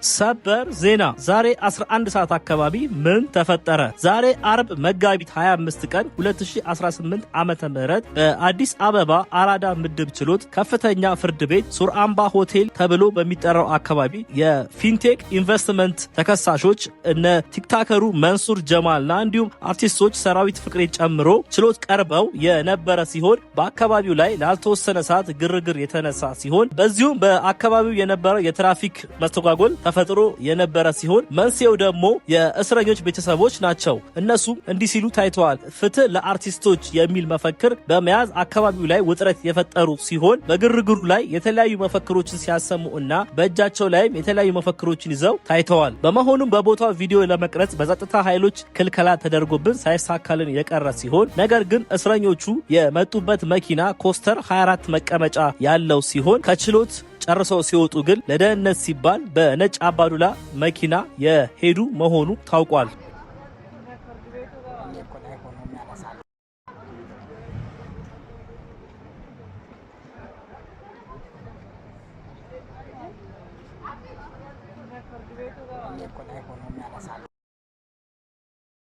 ሰበር ዜና ዛሬ 11 ሰዓት አካባቢ ምን ተፈጠረ? ዛሬ አርብ መጋቢት 25 ቀን 2018 ዓመተ ምህረት በአዲስ አበባ አራዳ ምድብ ችሎት ከፍተኛ ፍርድ ቤት ሱርአምባ ሆቴል ተብሎ በሚጠራው አካባቢ የፊንቴክ ኢንቨስትመንት ተከሳሾች እነ ቲክታከሩ መንሱር ጀማልና እንዲሁም አርቲስቶች ሰራዊት ፍቅሬ ጨምሮ ችሎት ቀርበው የነበረ ሲሆን በአካባቢው ላይ ላልተወሰነ ሰዓት ግርግር የተነሳ ሲሆን በዚሁም በአካባቢው የነበረው የትራፊክ መስተጓጎል ተፈጥሮ የነበረ ሲሆን መንስኤው ደግሞ የእስረኞች ቤተሰቦች ናቸው። እነሱም እንዲህ ሲሉ ታይተዋል። ፍትህ ለአርቲስቶች የሚል መፈክር በመያዝ አካባቢው ላይ ውጥረት የፈጠሩ ሲሆን በግርግሩ ላይ የተለያዩ መፈክሮችን ሲያሰሙ እና በእጃቸው ላይም የተለያዩ መፈክሮችን ይዘው ታይተዋል። በመሆኑም በቦታው ቪዲዮ ለመቅረጽ በጸጥታ ኃይሎች ክልከላ ተደርጎብን ሳይሳካልን የቀረ ሲሆን ነገር ግን እስረኞቹ የመጡበት መኪና ኮስተር 24 መቀመጫ ያለው ሲሆን ከችሎት ጨርሰው ሲወጡ ግን ለደህንነት ሲባል በነጭ አባዱላ መኪና የሄዱ መሆኑ ታውቋል።